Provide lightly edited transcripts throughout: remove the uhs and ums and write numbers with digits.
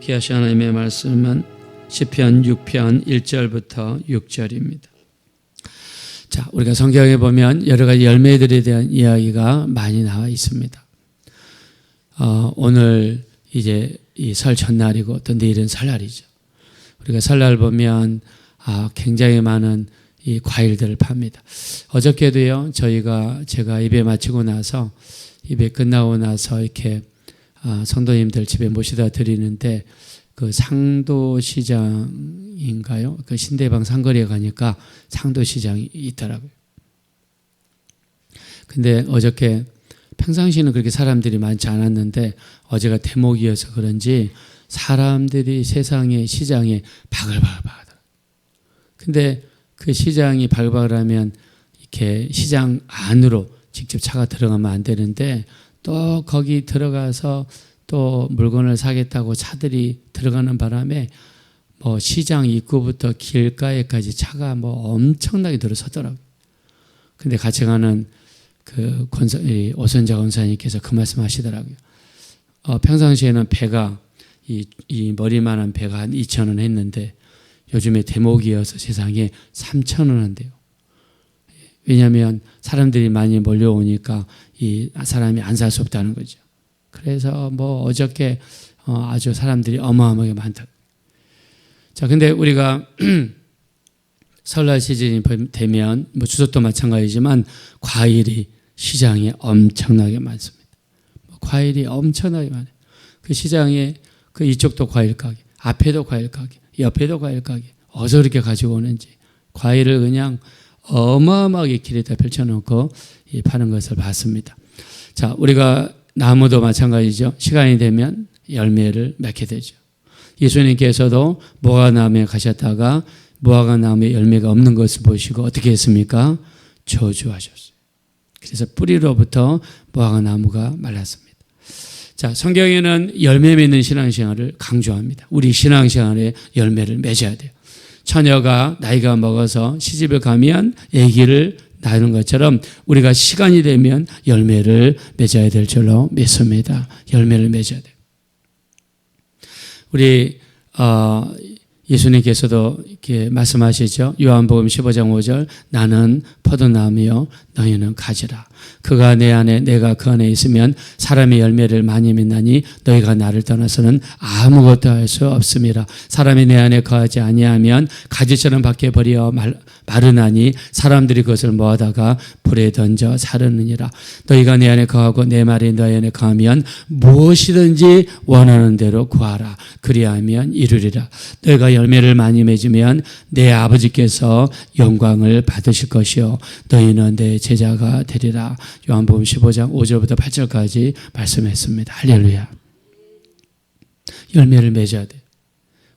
귀하신 하나님의 말씀은 시편 6편 1절부터 6절입니다. 자, 우리가 성경에 보면 여러 가지 열매들에 대한 이야기가 많이 나와 있습니다. 오늘 이제 이 설 첫날이고 또 내일은 설날이죠. 우리가 설날 보면 굉장히 많은 이 과일들을 팝니다. 어저께도요, 제가 예배 마치고 나서 예배 끝나고 나서 이렇게 성도님들 집에 모시다 드리는데 그 상도시장인가요? 그 신대방 상거리에 가니까 상도시장이 있더라고요. 근데 어저께 평상시에는 그렇게 사람들이 많지 않았는데 어제가 대목이어서 그런지 사람들이 세상의 시장에 바글바글 하더라고요. 근데 그 시장이 바글바글하면 이렇게 시장 안으로 직접 차가 들어가면 안 되는데 또 거기 들어가서 또 물건을 사겠다고 차들이 들어가는 바람에 뭐 시장 입구부터 길가에까지 차가 뭐 엄청나게 들어서더라고요. 근데 같이 가는 그 오선자 권사님께서 그 말씀 하시더라고요. 평상시에는 배가 이 머리만한 배가 한 2,000원 했는데 요즘에 대목이어서 세상에 3,000원 한대요. 왜냐하면 사람들이 많이 몰려오니까 이 사람이 안 살 수 없다는 거죠. 그래서 뭐 어저께 아주 사람들이 어마어마하게 많다. 자, 근데 우리가 설날 시즌이 되면 뭐 추석도 마찬가지지만 과일이 시장에 엄청나게 많습니다. 과일이 엄청나게 많아요. 그 시장에 그 이쪽도 과일 가게, 앞에도 과일 가게, 옆에도 과일 가게, 어디서 이렇게 가지고 오는지 과일을 그냥 어마어마하게 길에다 펼쳐놓고 파는 것을 봤습니다. 자, 우리가 나무도 마찬가지죠. 시간이 되면 열매를 맺게 되죠. 예수님께서도 무화과나무에 가셨다가 무화과나무에 열매가 없는 것을 보시고 어떻게 했습니까? 저주하셨어요. 그래서 뿌리로부터 무화과나무가 말랐습니다. 자, 성경에는 열매 맺는 신앙생활을 강조합니다. 우리 신앙생활에 열매를 맺어야 돼요. 처녀가 나이가 먹어서 시집을 가면 아기를 낳는 것처럼 우리가 시간이 되면 열매를 맺어야 될 줄로 믿습니다. 열매를 맺어야 돼요. 우리 예수님께서도 이렇게 말씀하시죠. 요한복음 15장 5절 나는 포도나무요 너희는 가지라. 그가 내 안에 내가 그 안에 있으면 사람의 열매를 많이 맺나니 너희가 나를 떠나서는 아무것도 할 수 없음이라. 사람이 내 안에 거하지 아니하면 가지처럼 밖에 버려 마르나니 사람들이 그것을 모아다가 불에 던져 사르느니라. 너희가 내 안에 거하고 내 말이 너희 안에 거하면 무엇이든지 원하는 대로 구하라. 그리하면 이루리라. 너희가 열매를 많이 맺으면 내 아버지께서 영광을 받으실 것이요 너희는 내 제자가 되리라. 요한복음 15장 5절부터 8절까지 말씀했습니다. 할렐루야. 열매를 맺어야 돼.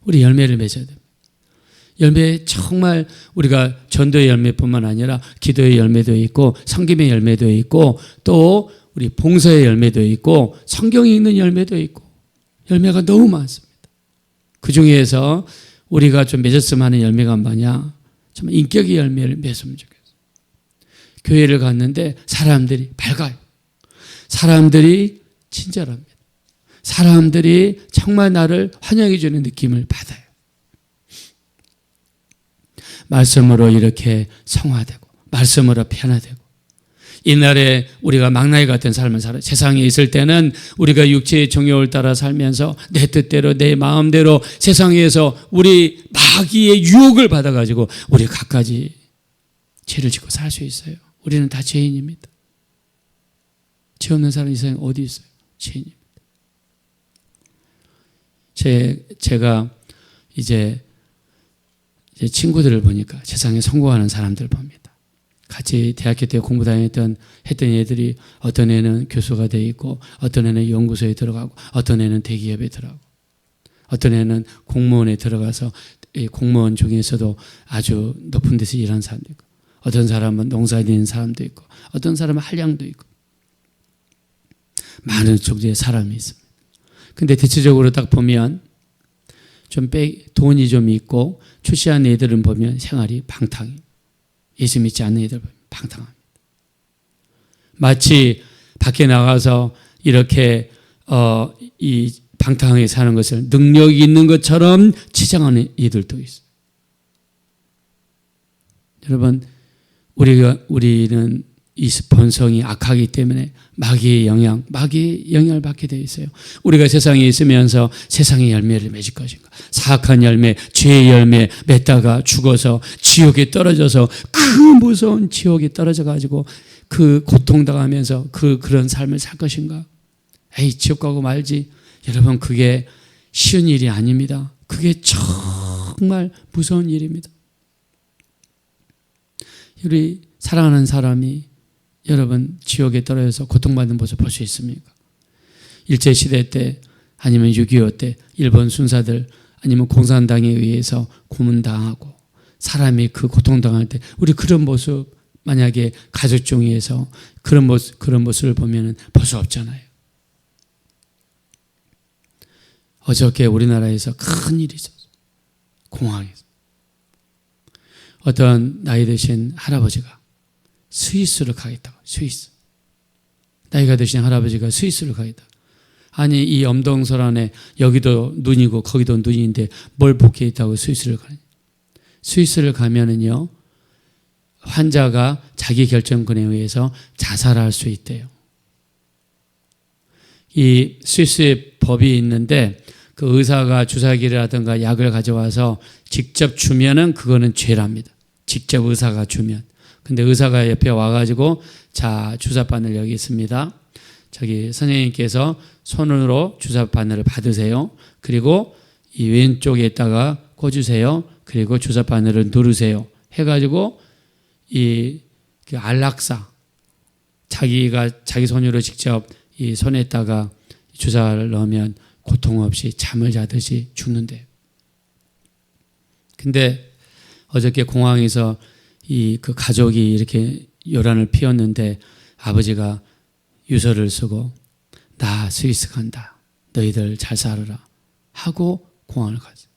우리 열매를 맺어야 돼. 열매 정말 우리가 전도의 열매뿐만 아니라 기도의 열매도 있고 섬김의 열매도 있고 또 우리 봉사의 열매도 있고 성경이 있는 열매도 있고 열매가 너무 많습니다. 그 중에서 우리가 좀 맺었으면 하는 열매가 뭐냐? 정말 인격의 열매를 맺으면 좋겠어요. 교회를 갔는데 사람들이 밝아요. 사람들이 친절합니다. 사람들이 정말 나를 환영해 주는 느낌을 받아요. 말씀으로 이렇게 성화되고 말씀으로 변화되고 옛날에 우리가 망나니 같은 삶을 살아 세상에 있을 때는 우리가 육체의 정욕을 따라 살면서 내 뜻대로 내 마음대로 세상에서 우리 마귀의 유혹을 받아가지고 우리 갖가지 죄를 짓고 살 수 있어요. 우리는 다 죄인입니다. 죄 없는 사람 이 세상에 어디 있어요? 죄인입니다. 제가 이제 친구들을 보니까 세상에 성공하는 사람들을 봅니다. 같이 대학교 때 공부 했던 애들이 어떤 애는 교수가 돼 있고 어떤 애는 연구소에 들어가고 어떤 애는 대기업에 들어가고 어떤 애는 공무원에 들어가서 공무원 중에서도 아주 높은 데서 일하는 사람도 있고 어떤 사람은 농사에 있는 사람도 있고 어떤 사람은 한량도 있고 많은 종류의 사람이 있습니다. 근데 대체적으로 딱 보면 돈이 좀 있고 출세한 애들은 보면 생활이 방탕해요. 예수 믿지 않는 애들 보면 방탕합니다. 마치 밖에 나가서 이렇게 이 방탕하게 사는 것을 능력이 있는 것처럼 치장하는 이들도 있어요. 여러분, 우리는 이 본성이 악하기 때문에 마귀의 영향을 받게 되어 있어요. 우리가 세상에 있으면서 세상의 열매를 맺을 것인가? 사악한 열매, 죄의 열매 맺다가 죽어서 지옥에 떨어져서 그 무서운 지옥에 떨어져 가지고 그 고통당하면서 그런 삶을 살 것인가? 에이, 지옥 가고 말지. 여러분, 그게 쉬운 일이 아닙니다. 그게 정말 무서운 일입니다. 우리 사랑하는 사람이 여러분 지옥에 떨어져서 고통받는 모습 볼 수 있습니까? 일제시대 때 아니면 6.25 때 일본 순사들 아니면 공산당에 의해서 고문당하고 사람이 그 고통당할 때 우리 그런 모습 만약에 가족 중에서 그런 모습을 보면 볼 수 없잖아요. 어저께 우리나라에서 큰 일이 있었어요. 공항에서. 어떤 나이 드신 할아버지가 스위스로 가겠다고. 스위스. 나이가 드신 할아버지가 스위스로 가겠다고. 아니, 이 엄동설 안에 여기도 눈이고 거기도 눈인데 뭘 복해 있다고 스위스를 가냐. 스위스를 가면은요, 환자가 자기 결정권에 의해서 자살할 수 있대요. 이 스위스의 법이 있는데 그 의사가 주사기를 하든가 약을 가져와서 직접 주면은 그거는 죄랍니다. 직접 의사가 주면. 근데 의사가 옆에 와가지고 자, 주사바늘 여기 있습니다. 저기 선생님께서 손으로 주사바늘을 받으세요. 그리고 이 왼쪽에다가 꽂으세요. 그리고 주사바늘을 누르세요. 해가지고 이 안락사, 자기 손으로 직접 이 손에다가 주사를 넣으면 고통 없이 잠을 자듯이 죽는데. 근데 어저께 공항에서 그 가족이 이렇게 요란을 피웠는데 아버지가 유서를 쓰고 나 스위스 간다. 너희들 잘 살아라. 하고 공항을 갔어요.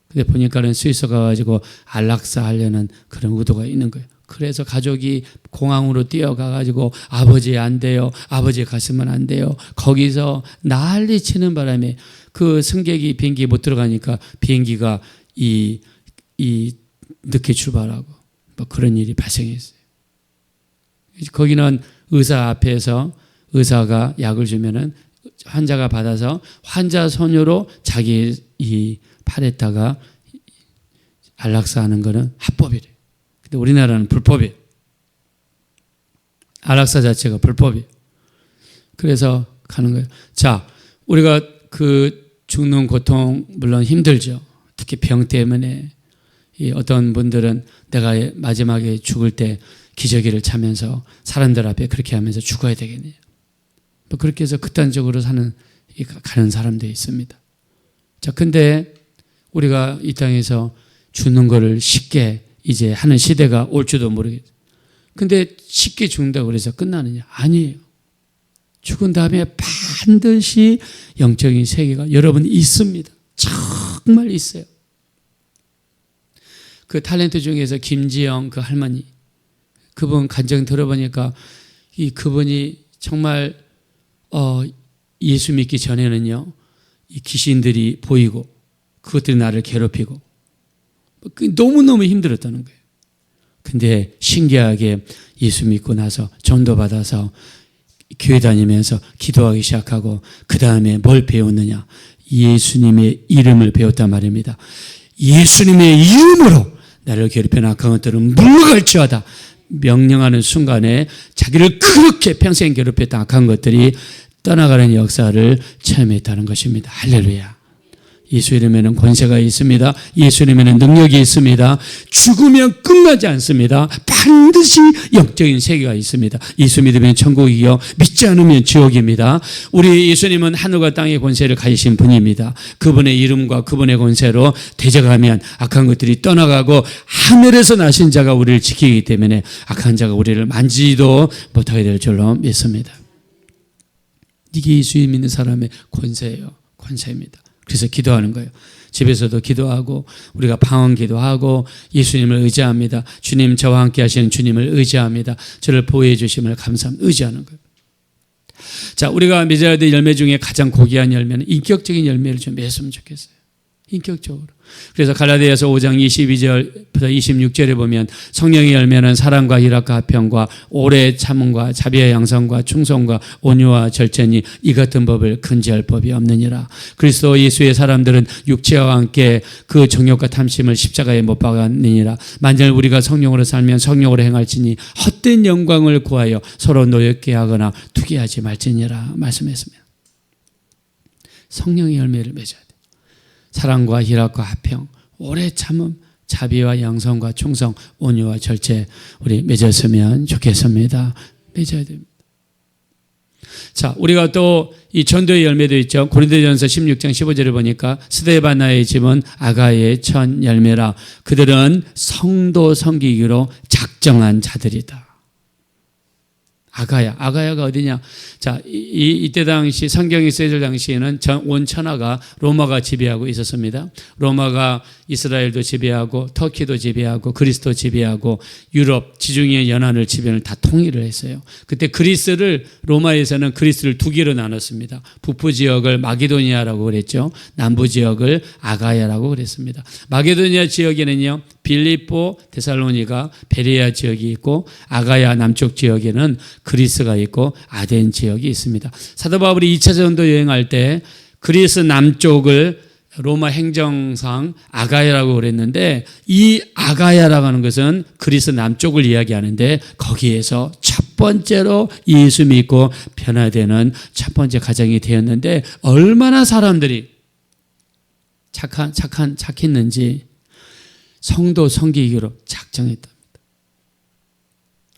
근데 보니까는 스위스 가가지고 안락사 하려는 그런 의도가 있는 거예요. 그래서 가족이 공항으로 뛰어가가지고 아버지 안 돼요. 아버지 갔으면 안 돼요. 거기서 난리 치는 바람에 그 승객이 비행기에 못 들어가니까 비행기가 늦게 출발하고 뭐 그런 일이 발생했어요. 거기는 의사 앞에서 의사가 약을 주면은 환자가 받아서 환자 손으로 자기 이 팔에다가 안락사 하는 거는 합법이래요. 근데 우리나라는 불법이에요. 안락사 자체가 불법이에요. 그래서 가는 거예요. 자, 우리가 그 죽는 고통 물론 힘들죠. 특히 병 때문에 어떤 분들은 내가 마지막에 죽을 때 기저귀를 차면서 사람들 앞에 그렇게 하면서 죽어야 되겠네요. 뭐 그렇게 해서 극단적으로 가는 사람들이 있습니다. 자, 근데 우리가 이 땅에서 죽는 거를 쉽게 이제 하는 시대가 올지도 모르겠어요. 근데 쉽게 죽는다고 그래서 끝나느냐? 아니에요. 죽은 다음에 반드시 영적인 세계가 여러분 있습니다. 정말 있어요. 그 탤런트 중에서 김지영 그 할머니, 그분 간증 들어보니까 그분이 정말 예수 믿기 전에는요, 이 귀신들이 보이고 그것들이 나를 괴롭히고 너무너무 힘들었다는 거예요. 근데 신기하게 예수 믿고 나서 전도받아서 교회 다니면서 기도하기 시작하고 그 다음에 뭘 배웠느냐? 예수님의 이름을 배웠단 말입니다. 예수님의 이름으로 나를 괴롭히는 악한 것들은 물러갈지어다 명령하는 순간에 자기를 그렇게 평생 괴롭혔던 악한 것들이 떠나가는 역사를 체험했다는 것입니다. 할렐루야. 예수 이름에는 권세가 있습니다. 예수 이름에는 능력이 있습니다. 죽으면 끝나지 않습니다. 반드시 영적인 세계가 있습니다. 예수 믿으면 천국이요, 믿지 않으면 지옥입니다. 우리 예수님은 하늘과 땅의 권세를 가지신 분입니다. 그분의 이름과 그분의 권세로 대적하면 악한 것들이 떠나가고 하늘에서 나신 자가 우리를 지키기 때문에 악한 자가 우리를 만지지도 못하게 될 줄로 믿습니다. 이게 예수 믿는 사람의 권세예요. 권세입니다. 그래서 기도하는 거예요. 집에서도 기도하고 우리가 방언 기도하고 예수님을 의지합니다. 주님, 저와 함께 하시는 주님을 의지합니다. 저를 보호해 주심을 감사합니다. 의지하는 거예요. 자, 우리가 맺어야 될 열매 중에 가장 고귀한 열매는 인격적인 열매를 좀 맺으면 좋겠어요. 인격적으로. 그래서 갈라디아서 5장 22절부터 26절에 보면 성령의 열매는 사랑과 희락과 화평과 오래 참음과 자비와 양선과 충성과 온유와 절제니 이 같은 법을 금지할 법이 없느니라. 그리스도 예수의 사람들은 육체와 함께 그 정욕과 탐심을 십자가에 못 박았느니라. 만일 우리가 성령으로 살면 성령으로 행할지니 헛된 영광을 구하여 서로 노엽게 하거나 투기하지 말지니라 말씀했습니다. 성령의 열매를 맺어야 돼. 사랑과 희락과 화평, 오래 참음, 자비와 양선과 충성, 온유와 절제 우리 맺었으면 좋겠습니다. 맺어야 됩니다. 자, 우리가 또 이 전도의 열매도 있죠. 고린도전서 16장 15절을 보니까 스데바나의 집은 아가야의 첫 열매라. 그들은 성도 섬기기로 작정한 자들이다. 아가야가 어디냐? 자, 이때 당시 성경이 쓰여질 당시에는 온 천하가 로마가 지배하고 있었습니다. 로마가 이스라엘도 지배하고 터키도 지배하고 그리스도 지배하고 유럽 지중해 연안을 지배를 다 통일을 했어요. 그때 로마에서는 그리스를 두 개로 나눴습니다. 북부 지역을 마게도니아라고 그랬죠. 남부 지역을 아가야라고 그랬습니다. 마게도니아 지역에는요, 빌립보, 데살로니가, 베레아 지역이 있고 아가야 남쪽 지역에는 그리스가 있고 아덴 지역이 있습니다. 사도 바울이 2차 전도 여행할 때 그리스 남쪽을 로마 행정상 아가야라고 그랬는데 이 아가야라고 하는 것은 그리스 남쪽을 이야기하는데 거기에서 첫 번째로 예수 믿고 변화되는 첫 번째 가정이 되었는데 얼마나 사람들이 착했는지 성도 섬기기로 작정했답니다.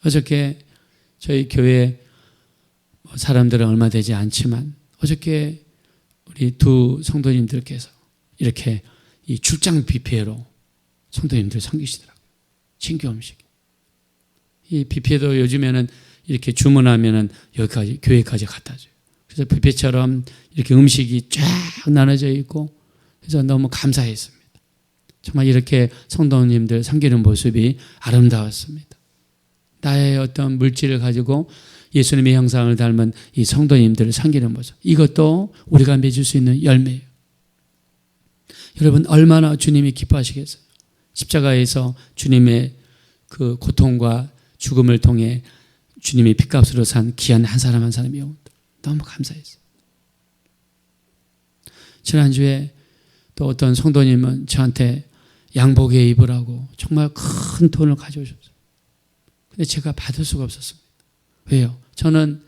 어저께 저희 교회 사람들은 얼마 되지 않지만 어저께 우리 두 성도님들께서 이렇게 이 출장 뷔페로 성도님들 섬기시더라고요. 친교 음식. 이 뷔페도 요즘에는 이렇게 주문하면은 여기까지 교회까지 갖다 줘요. 그래서 뷔페처럼 이렇게 음식이 쫙 나눠져 있고 그래서 너무 감사했습니다. 정말 이렇게 성도님들 섬기는 모습이 아름다웠습니다. 나의 어떤 물질을 가지고 예수님의 형상을 닮은 이 성도님들을 섬기는 모습. 이것도 우리가 맺을 수 있는 열매예요. 여러분 얼마나 주님이 기뻐하시겠어요. 십자가에서 주님의 그 고통과 죽음을 통해 주님이 핏값으로 산 귀한 한 사람 한 사람이 너무 감사했어요. 지난주에 또 어떤 성도님은 저한테 양복에 입으라고 정말 큰 돈을 가져오셨어요. 근데 제가 받을 수가 없었습니다. 왜요? 저는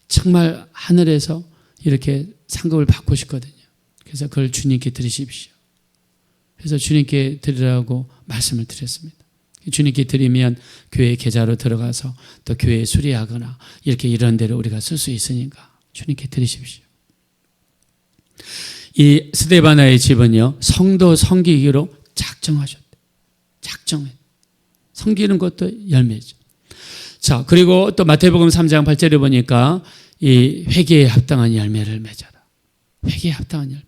정말 하늘에서 이렇게 상급을 받고 싶거든요. 그래서 그걸 주님께 드리십시오. 그래서 주님께 드리라고 말씀을 드렸습니다. 주님께 드리면 교회 계좌로 들어가서 또 교회에 수리하거나 이렇게 이런 데로 우리가 쓸 수 있으니까 주님께 드리십시오. 이 스데바나의 집은요, 성도 섬기기로 작정하셨대. 작정해. 섬기는 것도 열매죠. 자, 그리고 또 마태복음 3장 8절에 보니까 이 회개에 합당한 열매를 맺어라. 회개에 합당한 열매.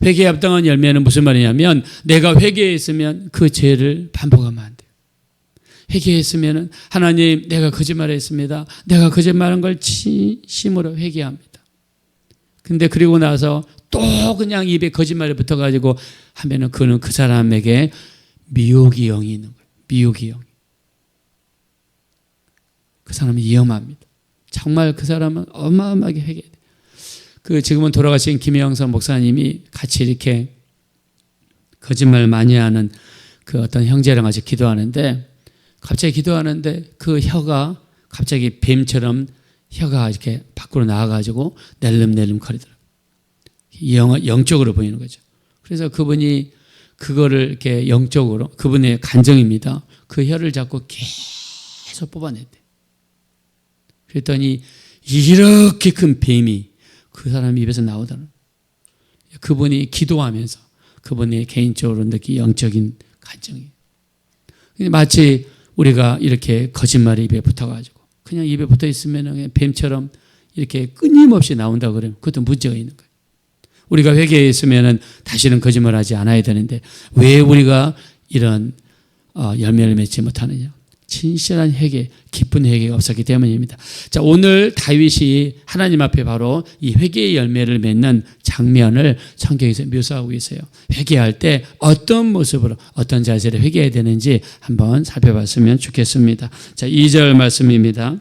회개에 합당한 열매는 무슨 말이냐면 내가 회개했으면 그 죄를 반복하면 안 돼요. 회개했으면 하나님 내가 거짓말했습니다. 내가 거짓말한 걸 진심으로 회개합니다. 근데 그리고 나서 또 그냥 입에 거짓말이 붙어가지고 하면은 그는 그 사람에게 미혹의 영이 있는 거예요. 미혹의 영. 그 사람은 위험합니다. 정말 그 사람은 어마어마하게 회개해야 돼요. 지금은 돌아가신 김영선 목사님이 같이 이렇게 거짓말 많이 하는 그 어떤 형제랑 같이 기도하는데 갑자기 기도하는데 그 혀가 갑자기 뱀처럼 혀가 이렇게 밖으로 나와가지고 낼름낼름 거리더라고요. 영적으로 보이는 거죠. 그래서 그분이 그거를 이렇게 영적으로 그분의 간정입니다. 그 혀를 잡고 계속 뽑아냈대. 그랬더니 이렇게 큰 뱀이 그 사람 입에서 나오더라고요. 그분이 기도하면서 그분의 개인적으로 느낀 영적인 간정이에요. 마치 우리가 이렇게 거짓말이 입에 붙어가지고 그냥 입에 붙어 있으면 뱀처럼 이렇게 끊임없이 나온다 그러면 그것도 문제가 있는 거예요. 우리가 회개했으면 다시는 거짓말하지 않아야 되는데 왜 우리가 이런 열매를 맺지 못하느냐? 진실한 회개, 기쁜 회개가 없었기 때문입니다. 자, 오늘 다윗이 하나님 앞에 바로 이 회개의 열매를 맺는 장면을 성경에서 묘사하고 있어요. 회개할 때 어떤 모습으로, 어떤 자세로 회개해야 되는지 한번 살펴봤으면 좋겠습니다. 자, 2절 말씀입니다.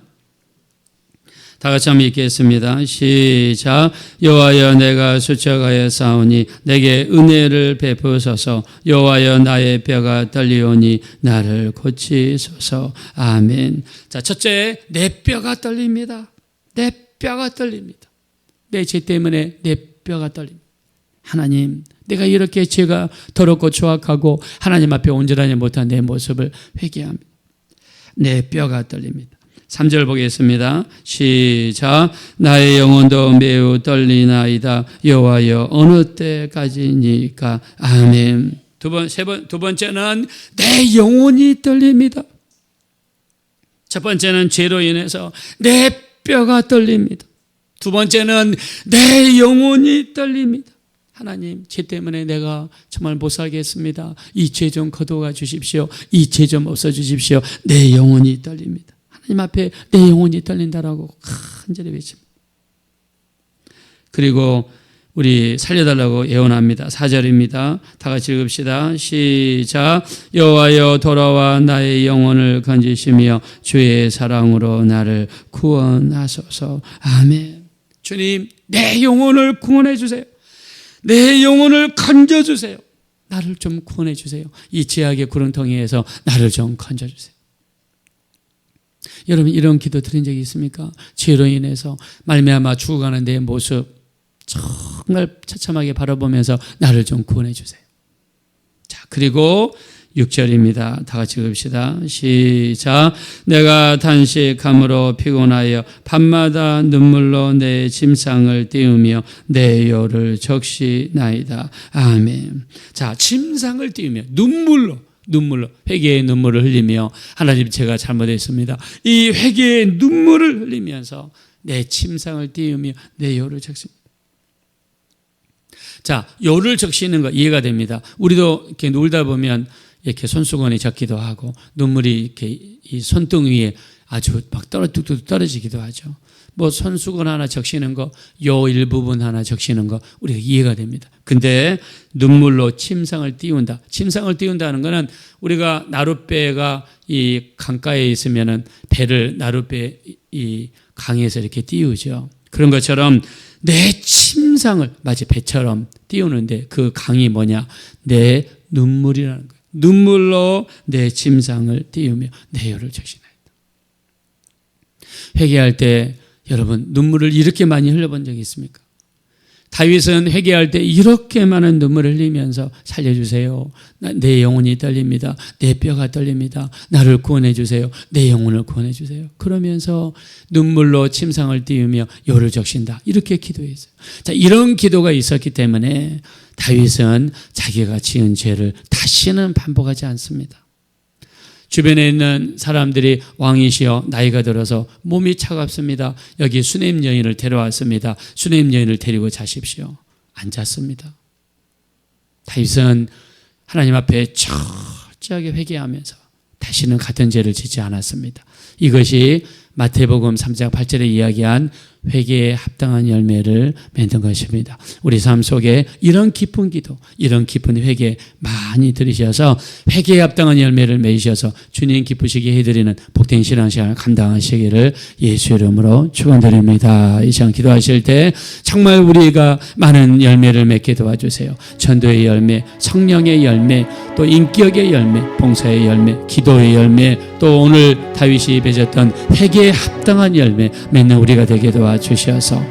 다 같이 한번 읽겠습니다. 시작. 여호와여, 내가 수척하여 싸우니 내게 은혜를 베푸소서. 여호와여, 나의 뼈가 떨리오니 나를 고치소서. 아멘. 자, 첫째, 내 뼈가 떨립니다. 내 뼈가 떨립니다. 내 죄 때문에 내 뼈가 떨립니다. 하나님, 내가 이렇게 죄가 더럽고 추악하고 하나님 앞에 온전하지 못한 내 모습을 회개합니다. 내 뼈가 떨립니다. 3절 보겠습니다. 시작. 나의 영혼도 매우 떨리나이다. 여호와여, 어느 때까지니까. 아멘. 두 번째는 내 영혼이 떨립니다. 첫 번째는 죄로 인해서 내 뼈가 떨립니다. 두 번째는 내 영혼이 떨립니다. 하나님, 죄 때문에 내가 정말 못 살겠습니다. 이 죄 좀 거두어 주십시오. 이 죄 좀 없어 주십시오. 내 영혼이 떨립니다. 하나님 앞에 내 영혼이 떨린다라고 간절히 외칩니다. 그리고 우리 살려달라고 예언합니다. 4절입니다. 다 같이 읽읍시다. 시작. 여호와여, 돌아와 나의 영혼을 건지시며 주의 사랑으로 나를 구원하소서. 아멘. 주님, 내 영혼을 구원해 주세요. 내 영혼을 건져주세요. 나를 좀 구원해 주세요. 이 죄악의 구렁텅이에서 나를 좀 건져주세요. 여러분, 이런 기도 드린 적이 있습니까? 죄로 인해서 말미암아 죽어가는 내 모습 정말 처참하게 바라보면서 나를 좀 구원해 주세요. 자, 그리고 6절입니다. 다 같이 읽읍시다. 시작. 내가 단식함으로 피곤하여 밤마다 눈물로 내 침상을 띄우며 내 혀를 적시나이다. 아멘. 자, 침상을 띄우며 눈물로 회개의 눈물을 흘리며 하나님, 제가 잘못했습니다. 이 회개의 눈물을 흘리면서 내 침상을 띄우며 내 혀를 적십니다. 자, 혀를 적시는 거 이해가 됩니다. 우리도 이렇게 놀다 보면 이렇게 손수건이 젖기도 하고 눈물이 이렇게 이 손등 위에 아주 막 뚝뚝 떨어지기도 하죠. 뭐 손수건 하나 적시는 거, 요 일부분 하나 적시는 거 우리가 이해가 됩니다. 근데 눈물로 침상을 띄운다. 침상을 띄운다는 거는 우리가 나룻배가 이 강가에 있으면은 배를 나룻배 이 강에서 이렇게 띄우죠. 그런 것처럼 내 침상을 마치 배처럼 띄우는데 그 강이 뭐냐? 내 눈물이라는 거예요. 눈물로 내 침상을 띄우며 내 혀를 적시나이다. 회개할 때 여러분, 눈물을 이렇게 많이 흘려본 적이 있습니까? 다윗은 회개할 때 이렇게 많은 눈물을 흘리면서 살려주세요. 내 영혼이 떨립니다. 내 뼈가 떨립니다. 나를 구원해 주세요. 내 영혼을 구원해 주세요. 그러면서 눈물로 침상을 띄우며 혀를 적신다. 이렇게 기도했어요. 자, 이런 기도가 있었기 때문에 다윗은 자기가 지은 죄를 다시는 반복하지 않습니다. 주변에 있는 사람들이 왕이시여 나이가 들어서 몸이 차갑습니다. 여기 수냄 여인을 데려왔습니다. 수냄 여인을 데리고 자십시오. 안 잤습니다. 다윗은 하나님 앞에 철저하게 회개하면서 다시는 같은 죄를 짓지 않았습니다. 이것이 마태복음 3장 8절에 이야기한 회개에 합당한 열매를 맺는 것입니다. 우리 삶 속에 이런 깊은 기도, 이런 깊은 회개 많이 들으셔서 회개에 합당한 열매를 맺으셔서 주님 기쁘시게 해드리는 복된 신앙생활 감당하시기를 예수 이름으로 축원드립니다. 이 시간 기도하실 때 정말 우리가 많은 열매를 맺게 도와주세요. 전도의 열매, 성령의 열매, 또 인격의 열매, 봉사의 열매, 기도의 열매, 또 오늘 다윗이 맺었던 회개에 합당한 열매 맺는 우리가 되게 도와주셔서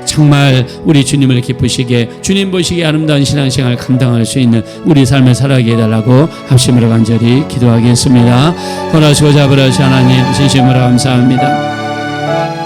정말 우리 주님을 기쁘시게, 주님 보시기에 아름다운 신앙생활을 감당할 수 있는 우리 삶을 살아가게 해달라고 합심으로 간절히 기도하겠습니다. 권하시고 잡으라시 하나님 진심으로 감사합니다.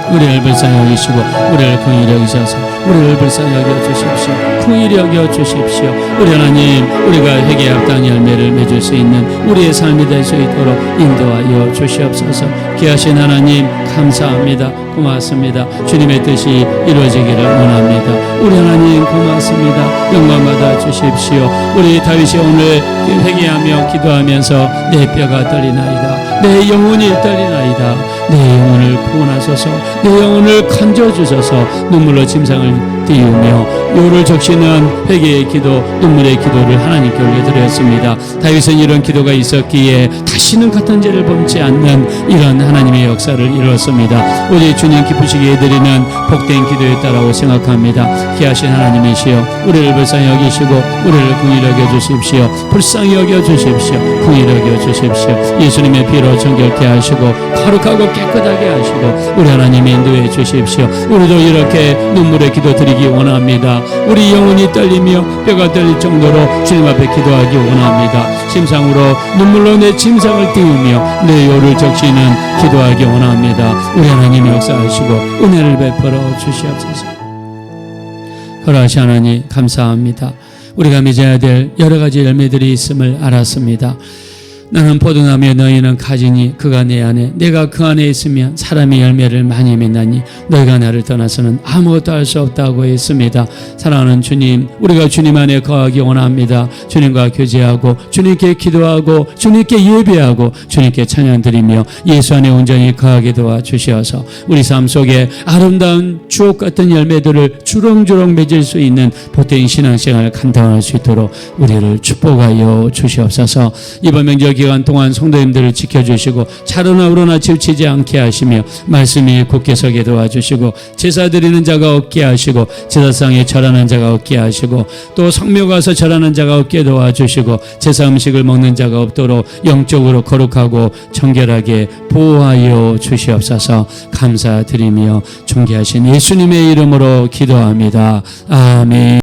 우리를 불쌍히 여기시고 우리를 긍휼히 여기셔서 우리를 불쌍히 여겨주십시오. 긍휼히 여겨주십시오. 우리 하나님, 우리가 회개에 합당한 열매를 맺을 수 있는 우리의 삶이 될 수 있도록 인도하여 주시옵소서. 귀하신 하나님, 감사합니다. 고맙습니다. 주님의 뜻이 이루어지기를 원합니다. 우리 하나님 고맙습니다. 영광 받아 주십시오. 우리 다윗이 오늘 회개하며 기도하면서 내 뼈가 떨리나이다. 내 영혼이 떨리나이다. 내 영혼을 구원하소서. 내 영혼을 건져주소서. 눈물로 침상을 띄우며 요를 적시는 회개의 기도, 눈물의 기도를 하나님께 올려드렸습니다. 다윗은 이런 기도가 있었기에 다시는 같은 죄를 범치 않는 이런 하나님의 역사를 이루었습니다. 오직 주님 기쁘시게 드리는 복된 기도였다라고 생각합니다. 귀하신 하나님이시여, 우리를 불쌍히 여기시고 우리를 긍휼히 여겨주십시오. 불쌍히 여겨주십시오. 긍휼히 여겨주십시오. 예수님의 피로 정결케 하시고 거룩하고 깨끗하게 하시고 우리 하나님이 인도해 주십시오. 우리도 이렇게 눈물의 기도 드리기 원합니다. 우리 영혼이 떨리며 뼈가 떨릴 정도로 주님 앞에 기도하기 원합니다. 심상으로 눈물로 내 침상을 띄우며 내 요를 적시는 기도하기 원합니다. 우리 하나님이 역사하시고 은혜를 베풀어 주시옵소서. 거룩하신 하나님 감사합니다. 우리가 맺어야 될 여러 가지 열매들이 있음을 알았습니다. 나는 포도나무에 너희는 가지니 그가 내 안에 내가 그 안에 있으면 사람이 열매를 많이 맺나니 너희가 나를 떠나서는 아무것도 할 수 없다고 했습니다. 사랑하는 주님, 우리가 주님 안에 거하기 원합니다. 주님과 교제하고 주님께 기도하고 주님께 예배하고 주님께 찬양드리며 예수 안에 온전히 거하게 도와주시어서 우리 삶 속에 아름다운 주옥 같은 열매들을 주렁주렁 맺을 수 있는 복된 신앙생활을 감당할 수 있도록 우리를 축복하여 주시옵소서. 이번 명절 기간 동안 성도님들을 지켜주시고 차로나 우로나 치우치지 않게 하시며 말씀이 굳게 서게 도와주시고 제사 드리는 자가 없게 하시고 제사상에 절하는 자가 없게 하시고 또 성묘 가서 절하는 자가 없게 도와주시고 제사 음식을 먹는 자가 없도록 영적으로 거룩하고 정결하게 보호하여 주시옵소서. 감사드리며 존귀하신 예수님의 이름으로 기도합니다. 아멘.